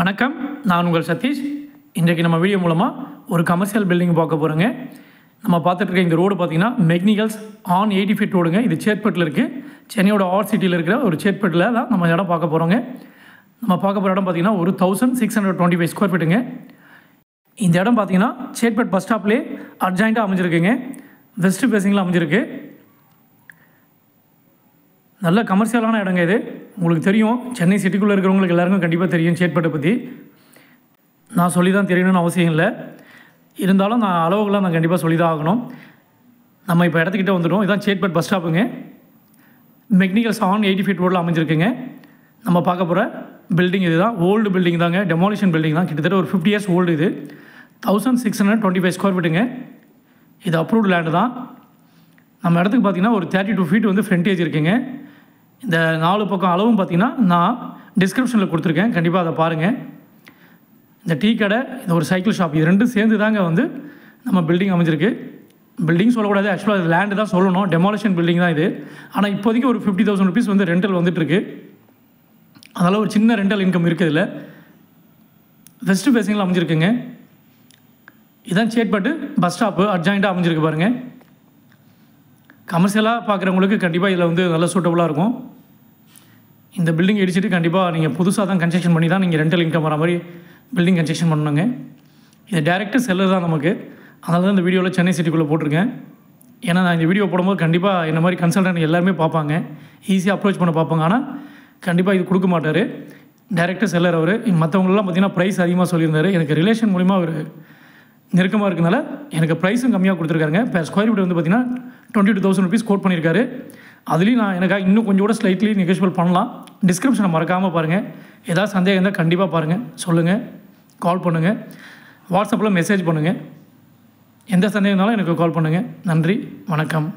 வணக்கம், நான் உங்கள் சதீஷ். இன்றைக்கு நம்ம வீடியோ மூலமாக ஒரு கமர்ஷியல் பில்டிங் பார்க்க போகிறோங்க. நம்ம பார்த்துட்டு இருக்க இந்த ரோடு பார்த்தீங்கன்னா மெக்னிகல்ஸ் ஆன் 80 ஃபீட் ரோடுங்க. இது சேத்பட்டில் இருக்குது. சென்னையோட ஆர் சிட்டியில் இருக்கிற ஒரு சேத்பட்டில் தான் நம்ம இடம் பார்க்க போகிறோங்க. நம்ம பார்க்க போகிற இடம் பார்த்தீங்கன்னா ஒரு 1625 ஸ்கொயர் ஃபீட்டுங்க. இந்த இடம் பார்த்தீங்கன்னா சேத்பட் பஸ் ஸ்டாப்லேயே அட்ஜாயிண்ட்டாக அமைஞ்சிருக்குங்க. வெஸ்ட் ஃபேஸிங்கில் அமைஞ்சிருக்கு. நல்ல கமர்ஷியலான இடங்க இது. உங்களுக்கு தெரியும், சென்னை சிட்டிக்குள்ளே இருக்கிறவங்களுக்கு எல்லாருக்கும் கண்டிப்பாக தெரியும் சேத்பட்டை பற்றி. நான் சொல்லி தான் தெரியணும்னு அவசியம் இல்லை. இருந்தாலும் நான் அளவுகளாக நான் கண்டிப்பாக சொல்லி தான் ஆகணும். நம்ம இப்போ இடத்துக்கிட்ட வந்துட்டோம். இதுதான் சேத்பட் பஸ் ஸ்டாப்புங்க. மெக்னிகல்ஸ் ஆன் 80 ஃபீட் ரோடில் அமைஞ்சிருக்குங்க. நம்ம பார்க்க போகிற பில்டிங் இது தான். ஓல்டு பில்டிங் தாங்க, டெமாலிஷன் பில்டிங் தான். கிட்டத்தட்ட ஒரு 50 இயர்ஸ் ஓல்டு இது. 1625 ஸ்கொயர் ஃபீட்டுங்க. இது அப்ரூவ்டு லேண்டு தான். நம்ம இடத்துக்கு பார்த்திங்கன்னா ஒரு 32 ஃபீட் வந்து ஃப்ரண்டேஜ் இருக்குங்க. இந்த 4 பக்கம் அளவும் பார்த்திங்கன்னா நான் டிஸ்கிரிப்ஷனில் கொடுத்துருக்கேன். கண்டிப்பாக அதை பாருங்கள். இந்த டீ கடை, இந்த ஒரு சைக்கிள் ஷாப், இது ரெண்டும் சேர்ந்து தாங்க வந்து நம்ம பில்டிங் அமைஞ்சிருக்கு. பில்டிங் சொல்லக்கூடாது, ஆக்சுவலாக இது லேண்டு தான் சொல்லணும். டெமாலிஷன் பில்டிங் தான் இது. ஆனால் இப்போதைக்கு ஒரு 50,000 ருபீஸ் வந்து ரெண்டல் வந்துட்டுருக்கு. அதனால் ஒரு சின்ன ரெண்டல் இன்கம் இருக்குது இதில். வெஸ்ட் ஃபேஸிங்கில் அமைஞ்சிருக்குங்க. இதுதான் சேத்பட்டு பஸ் ஸ்டாப்பு அட்ஜாயிண்ட்டாக அமைஞ்சிருக்கு பாருங்கள். கமர்ஷியலாக பார்க்குறவங்களுக்கு கண்டிப்பாக இதில் வந்து நல்லா சூட்டபுளாக இருக்கும். இந்த பில்டிங் இடிச்சிட்டு கண்டிப்பாக நீங்கள் புதுசாக தான் கன்ஸ்ட்ரக்ஷன் பண்ணி தான் நீங்கள் ரெண்டல் இன்கம் வர மாதிரி பில்டிங் கன்ஸ்ட்ரக்ஷன் பண்ணணுங்க. இது டேரெக்டாக செல்லர் தான் நமக்கு. அதனால தான் இந்த வீடியோவில் சென்னை சிட்டிக்குள்ளே போட்டிருக்கேன். ஏன்னா நான் இந்த வீடியோ போடும்போது கண்டிப்பாக என்ன மாதிரி கன்சல்டன்ட் எல்லாருமே பார்ப்பாங்க, ஈஸியாக அப்ரோச் பண்ண பார்ப்பாங்க. ஆனால் கண்டிப்பாக இது கொடுக்க மாட்டார். டேரெக்டாக செல்லர் அவர். மற்றவங்களெலாம் பார்த்திங்கன்னா ப்ரைஸ் அதிகமாக சொல்லியிருந்தார். எனக்கு ரிலேஷன் மூலிமா அவர் நெருக்கமாக இருக்கனால எனக்கு ப்ரைஸும் கம்மியாக கொடுத்துருக்காருங்க. பெர் ஸ்கொயர் ஃபீட் வந்து பார்த்திங்கன்னா 22,000 ருபீஸ் கோட் பண்ணியிருக்காரு. அதுலேயும் நான் எனக்காக இன்னும் கொஞ்சம் கூட ஸ்லைட்லி நெகோஷியபிள் பண்ணலாம். டிஸ்கிரிப்ஷனை மறக்காமல் பாருங்கள். ஏதாவது சந்தேகம் இருந்தால் கண்டிப்பாக பாருங்கள், சொல்லுங்கள், கால் பண்ணுங்கள், வாட்ஸ்அப்பில் மெசேஜ் பண்ணுங்கள். எந்த சந்தேகம்னாலும் எனக்கு கால் பண்ணுங்கள். நன்றி, வணக்கம்.